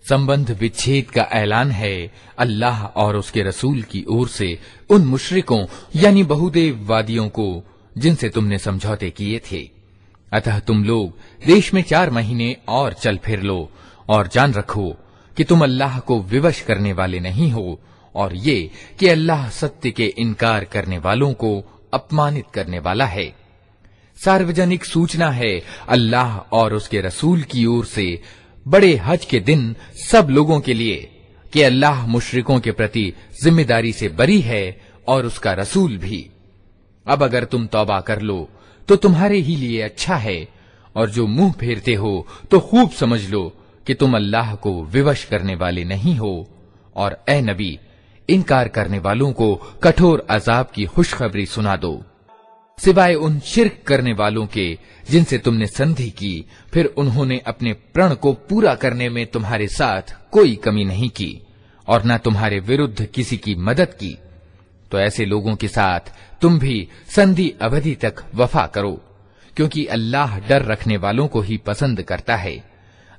संबंध विच्छेद का ऐलान है अल्लाह और उसके रसूल की ओर से उन मुशरिकों यानी बहुदेव वादियों को जिनसे तुमने समझौते किए थे। अतः तुम लोग देश में 4 महीने और चल फिर लो और जान रखो कि तुम अल्लाह को विवश करने वाले नहीं हो, और ये कि अल्लाह सत्य के इनकार करने वालों को अपमानित करने वाला है। सार्वजनिक सूचना है अल्लाह और उसके रसूल की ओर से बड़े हज के दिन सब लोगों के लिए कि अल्लाह मुशरिकों के प्रति जिम्मेदारी से बरी है और उसका रसूल भी। अब अगर तुम तौबा कर लो तो तुम्हारे ही लिए अच्छा है, और जो मुंह फेरते हो तो खूब समझ लो कि तुम अल्लाह को विवश करने वाले नहीं हो। और ए नबी, इनकार करने वालों को कठोर अजाब की खुशखबरी सुना दो, सिवाय उन शिर्क करने वालों के जिनसे तुमने संधि की, फिर उन्होंने अपने प्रण को पूरा करने में तुम्हारे साथ कोई कमी नहीं की और न तुम्हारे विरुद्ध किसी की मदद की। तो ऐसे लोगों के साथ तुम भी संधि अवधि तक वफा करो, क्योंकि अल्लाह डर रखने वालों को ही पसंद करता है।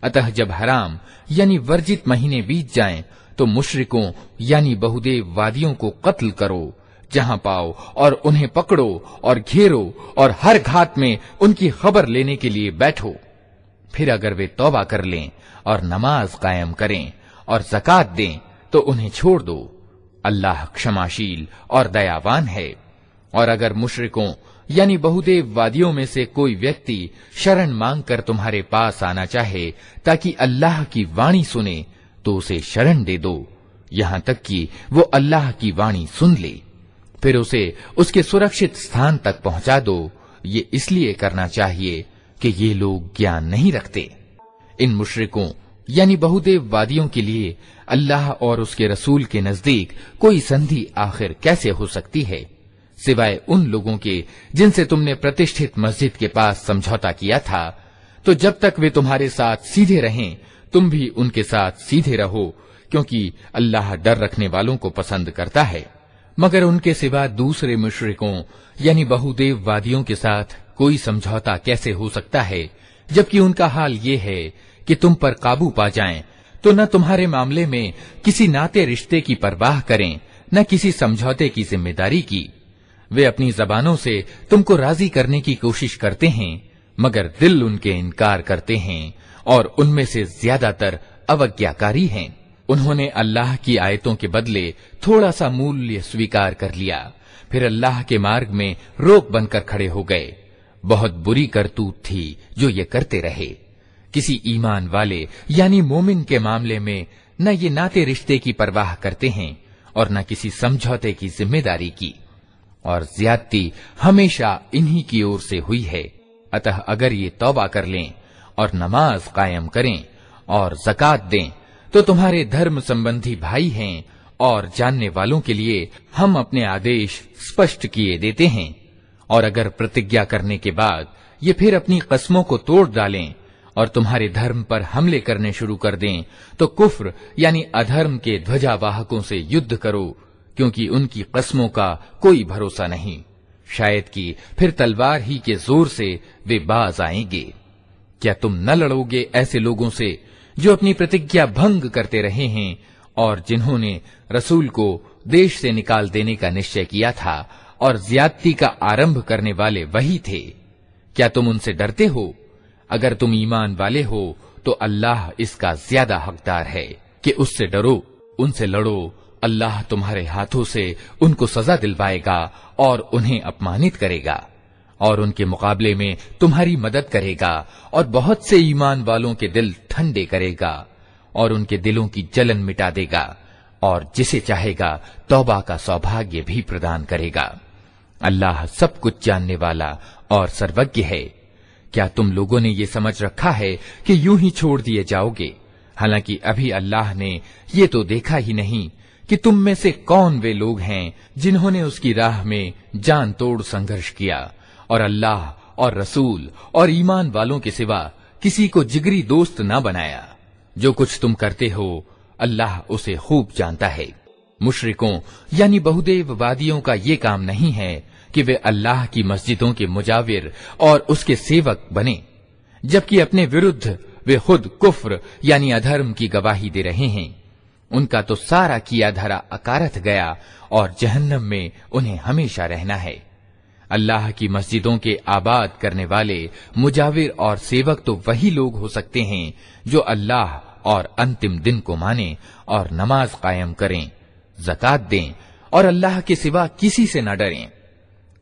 अतः जब हराम यानी वर्जित महीने बीत जाएं, तो मुशरिकों यानी बहुदेव वादियों को कत्ल करो जहां पाओ, और उन्हें पकड़ो और घेरो और हर घात में उनकी खबर लेने के लिए बैठो। फिर अगर वे तौबा कर लें और नमाज कायम करें और ज़कात दें तो उन्हें छोड़ दो। अल्लाह क्षमाशील और दयावान है। और अगर मुशरिकों यानी बहुदेव वादियों में से कोई व्यक्ति शरण मांगकर तुम्हारे पास आना चाहे ताकि अल्लाह की वाणी सुने, तो उसे शरण दे दो, यहां तक कि वो अल्लाह की वाणी सुन ले। फिर उसे उसके सुरक्षित स्थान तक पहुंचा दो। ये इसलिए करना चाहिए कि ये लोग ज्ञान नहीं रखते। इन मुशरिकों यानी बहुदेव वादियों के लिए अल्लाह और उसके रसूल के नजदीक कोई संधि आखिर कैसे हो सकती है, सिवाय उन लोगों के जिनसे तुमने प्रतिष्ठित मस्जिद के पास समझौता किया था। तो जब तक वे तुम्हारे साथ सीधे रहें, तुम भी उनके साथ सीधे रहो, क्योंकि अल्लाह डर रखने वालों को पसंद करता है। मगर उनके सिवा दूसरे मुशरिकों यानी बहुदेव वादियों के साथ कोई समझौता कैसे हो सकता है, जबकि उनका हाल ये है कि तुम पर काबू पा जाएं, तो न तुम्हारे मामले में किसी नाते रिश्ते की परवाह करें, न किसी समझौते की जिम्मेदारी की। वे अपनी जबानों से तुमको राजी करने की कोशिश करते हैं, मगर दिल उनके इनकार करते हैं और उनमें से ज्यादातर अवज्ञाकारी हैं। उन्होंने अल्लाह की आयतों के बदले थोड़ा सा मूल्य स्वीकार कर लिया, फिर अल्लाह के मार्ग में रोक बनकर खड़े हो गए। बहुत बुरी करतूत थी जो ये करते रहे। किसी ईमान वाले यानी मोमिन के मामले में न ये नाते रिश्ते की परवाह करते हैं और न किसी समझौते की जिम्मेदारी की, और ज्यादती हमेशा इन्हीं की ओर से हुई है। अतः अगर ये तौबा कर लें और नमाज कायम करें और ज़कात दें, तो तुम्हारे धर्म संबंधी भाई हैं, और जानने वालों के लिए हम अपने आदेश स्पष्ट किए देते हैं। और अगर प्रतिज्ञा करने के बाद ये फिर अपनी कस्मों को तोड़ डालें और तुम्हारे धर्म पर हमले करने शुरू कर दें, तो कुफ्र यानी अधर्म के ध्वजावाहकों से युद्ध करो, क्योंकि उनकी कस्मों का कोई भरोसा नहीं। शायद कि फिर तलवार ही के जोर से वे बाज आएंगे। क्या तुम न लड़ोगे ऐसे लोगों से जो अपनी प्रतिज्ञा भंग करते रहे हैं और जिन्होंने रसूल को देश से निकाल देने का निश्चय किया था, और ज्यादती का आरंभ करने वाले वही थे? क्या तुम उनसे डरते हो? अगर तुम ईमान वाले हो तो अल्लाह इसका ज्यादा हकदार है कि उससे डरो, उनसे लड़ो। अल्लाह तुम्हारे हाथों से उनको सजा दिलवाएगा और उन्हें अपमानित करेगा, और उनके मुकाबले में तुम्हारी मदद करेगा, और बहुत से ईमान वालों के दिल ठंडे करेगा और उनके दिलों की जलन मिटा देगा, और जिसे चाहेगा तौबा का सौभाग्य भी प्रदान करेगा। अल्लाह सब कुछ जानने वाला और सर्वज्ञ है। क्या तुम लोगों ने ये समझ रखा है कि यूं ही छोड़ दिए जाओगे? हालांकि अभी अल्लाह ने ये तो देखा ही नहीं कि तुम में से कौन वे लोग हैं जिन्होंने उसकी राह में जान तोड़ संघर्ष किया, और अल्लाह और रसूल और ईमान वालों के सिवा किसी को जिगरी दोस्त न बनाया। जो कुछ तुम करते हो अल्लाह उसे खूब जानता है। मुशरिकों यानी बहुदेव वादियों का ये काम नहीं है कि वे अल्लाह की मस्जिदों के मुजाविर और उसके सेवक बने, जबकि अपने विरुद्ध वे खुद कुफ्र यानी अधर्म की गवाही दे रहे हैं। उनका तो सारा किया धरा अकारथ गया और जहन्नम में उन्हें हमेशा रहना है। अल्लाह की मस्जिदों के आबाद करने वाले मुजाविर और सेवक तो वही लोग हो सकते हैं जो अल्लाह और अंतिम दिन को माने और नमाज कायम करें, ज़कात दें और अल्लाह के सिवा किसी से न डरें।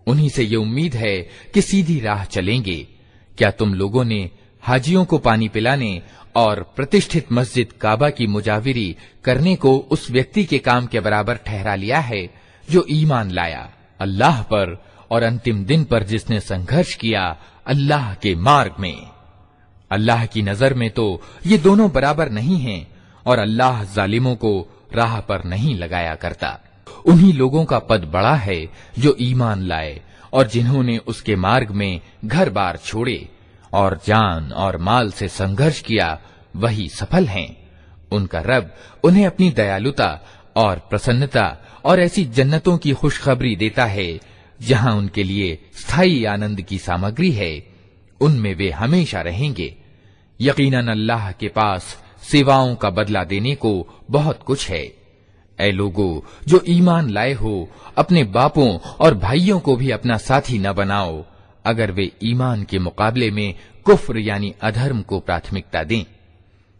उन्हीं से ये उम्मीद है कि सीधी राह चलेंगे। क्या तुम लोगों ने हाजियों को पानी पिलाने और प्रतिष्ठित मस्जिद काबा की मुजाविरी करने को उस व्यक्ति के काम के बराबर ठहरा लिया है जो ईमान लाया अल्लाह पर और अंतिम दिन पर जिसने संघर्ष किया अल्लाह के मार्ग में? अल्लाह की नजर में तो ये दोनों बराबर नहीं हैं और अल्लाह जालिमों को राह पर नहीं लगाया करता। उन्हीं लोगों का पद बड़ा है जो ईमान लाए और जिन्होंने उसके मार्ग में घर बार छोड़े और जान और माल से संघर्ष किया, वही सफल हैं। उनका रब उन्हें अपनी दयालुता और प्रसन्नता और ऐसी जन्नतों की खुशखबरी देता है जहां उनके लिए स्थायी आनंद की सामग्री है। उनमें वे हमेशा रहेंगे। यकीनन अल्लाह के पास सेवाओं का बदला देने को बहुत कुछ है। ऐ लोगों जो ईमान लाए हो, अपने बापों और भाइयों को भी अपना साथी न बनाओ अगर वे ईमान के मुकाबले में कुफ्र यानी अधर्म को प्राथमिकता दें।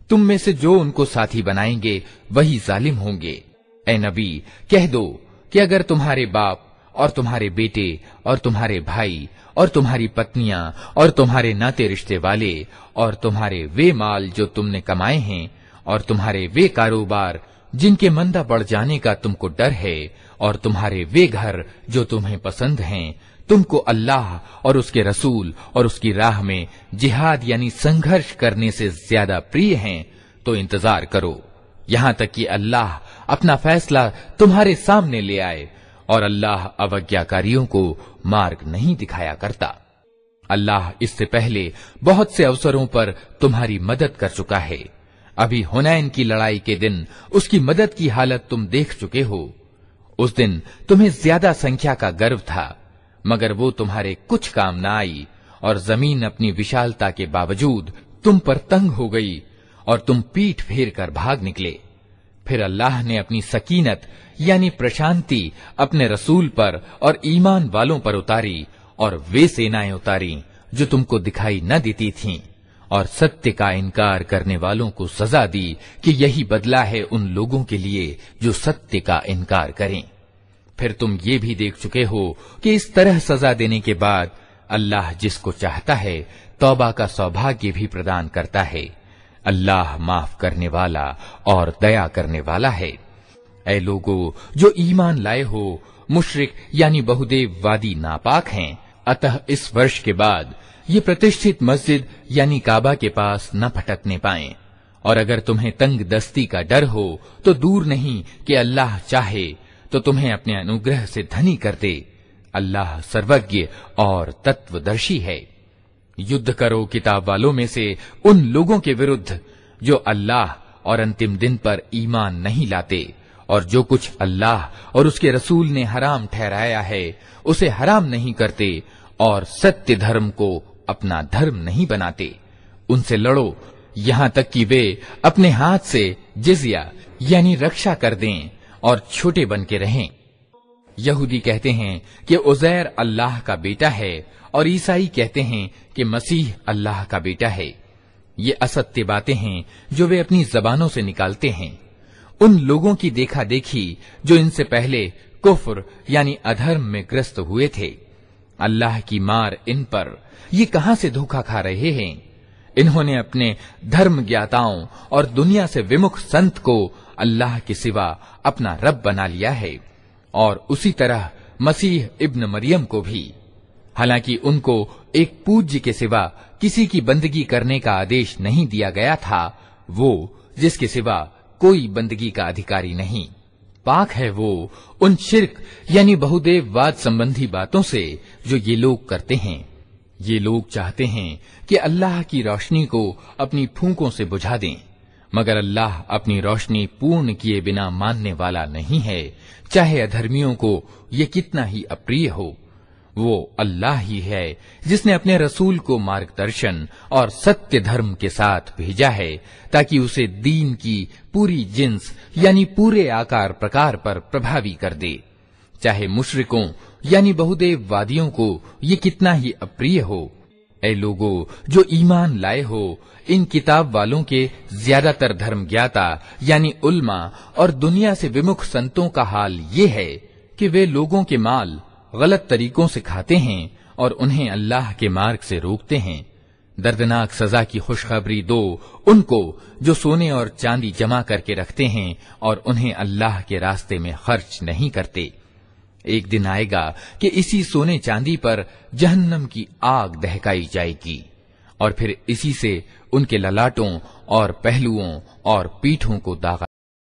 तुम में से जो उनको साथी बनाएंगे वही जालिम होंगे। ऐ नबी कह दो कि अगर तुम्हारे बाप और तुम्हारे बेटे और तुम्हारे भाई और तुम्हारी पत्नियां और तुम्हारे नाते रिश्ते वाले और तुम्हारे वे माल जो तुमने कमाए हैं और तुम्हारे वे कारोबार जिनके मंदा बढ़ जाने का तुमको डर है और तुम्हारे वे घर जो तुम्हें पसंद हैं, तुमको अल्लाह और उसके रसूल और उसकी राह में जिहाद यानी संघर्ष करने से ज्यादा प्रिय हैं, तो इंतजार करो यहां तक कि अल्लाह अपना फैसला तुम्हारे सामने ले आए। और अल्लाह अवज्ञाकारियों को मार्ग नहीं दिखाया करता। अल्लाह इससे पहले बहुत से अवसरों पर तुम्हारी मदद कर चुका है। अभी हुनैन की लड़ाई के दिन उसकी मदद की हालत तुम देख चुके हो। उस दिन तुम्हें ज्यादा संख्या का गर्व था, मगर वो तुम्हारे कुछ काम न आई और जमीन अपनी विशालता के बावजूद तुम पर तंग हो गई और तुम पीठ फेर कर भाग निकले। फिर अल्लाह ने अपनी सकीनत यानी प्रशांति अपने रसूल पर और ईमान वालों पर उतारी और वे सेनाएं उतारी जो तुमको दिखाई न देती थीं, और सत्य का इनकार करने वालों को सजा दी कि यही बदला है उन लोगों के लिए जो सत्य का इनकार करें। फिर तुम ये भी देख चुके हो कि इस तरह सजा देने के बाद अल्लाह जिसको चाहता है तौबा का सौभाग्य भी प्रदान करता है। अल्लाह माफ करने वाला और दया करने वाला है। ऐ लोगों जो ईमान लाए हो, मुशरिक यानी बहुदेव वादी नापाक हैं, अतः इस वर्ष के बाद ये प्रतिष्ठित मस्जिद यानी काबा के पास न भटकने पाएं। और अगर तुम्हें तंग दस्ती का डर हो तो दूर नहीं कि अल्लाह चाहे तो तुम्हें अपने अनुग्रह से धनी कर दे। अल्लाह सर्वज्ञ और तत्वदर्शी है। युद्ध करो किताब वालों में से उन लोगों के विरुद्ध जो अल्लाह और अंतिम दिन पर ईमान नहीं लाते और जो कुछ अल्लाह और उसके रसूल ने हराम ठहराया है उसे हराम नहीं करते और सत्य धर्म को अपना धर्म नहीं बनाते। उनसे लड़ो यहां तक कि वे अपने हाथ से जिज़िया यानी रक्षा कर दें और छोटे बन के रहें। यहूदी कहते हैं कि उज़ैर अल्लाह का बेटा है और ईसाई कहते हैं कि मसीह अल्लाह का बेटा है। ये असत्य बातें हैं जो वे अपनी जबानों से निकालते हैं। उन लोगों की देखा देखी जो इनसे पहले कुफ्र यानी अधर्म में ग्रस्त हुए थे। अल्लाह की मार इन पर, ये कहां से धोखा खा रहे हैं। इन्होंने अपने धर्म ज्ञाताओं और दुनिया से विमुख संत को अल्लाह के सिवा अपना रब बना लिया है और उसी तरह मसीह इब्न मरियम को भी। हालांकि उनको एक पूज्य के सिवा किसी की बंदगी करने का आदेश नहीं दिया गया था, वो जिसके सिवा कोई बंदगी का अधिकारी नहीं। पाक है वो उन शिर्क यानी बहुदेववाद संबंधी बातों से जो ये लोग करते हैं। ये लोग चाहते हैं कि अल्लाह की रोशनी को अपनी फूंकों से बुझा दें, मगर अल्लाह अपनी रोशनी पूर्ण किए बिना मानने वाला नहीं है, चाहे अधर्मियों को ये कितना ही अप्रिय हो। वो अल्लाह ही है जिसने अपने रसूल को मार्गदर्शन और सत्य धर्म के साथ भेजा है ताकि उसे दीन की पूरी जिन्स यानी पूरे आकार प्रकार पर प्रभावी कर दे, चाहे मुशरिकों यानी बहुदेववादियों को ये कितना ही अप्रिय हो। ऐ लोगों जो ईमान लाए हो, इन किताब वालों के ज्यादातर धर्म ज्ञाता यानी उल्मा और दुनिया से विमुख संतों का हाल ये है कि वे लोगों के माल गलत तरीकों से खाते हैं और उन्हें अल्लाह के मार्ग से रोकते हैं। दर्दनाक सजा की खुशखबरी दो उनको जो सोने और चांदी जमा करके रखते हैं और उन्हें अल्लाह के रास्ते में खर्च नहीं करते। एक दिन आएगा कि इसी सोने चांदी पर जहन्नम की आग दहकाई जाएगी और फिर इसी से उनके ललाटों और पहलुओं और पीठों को दागा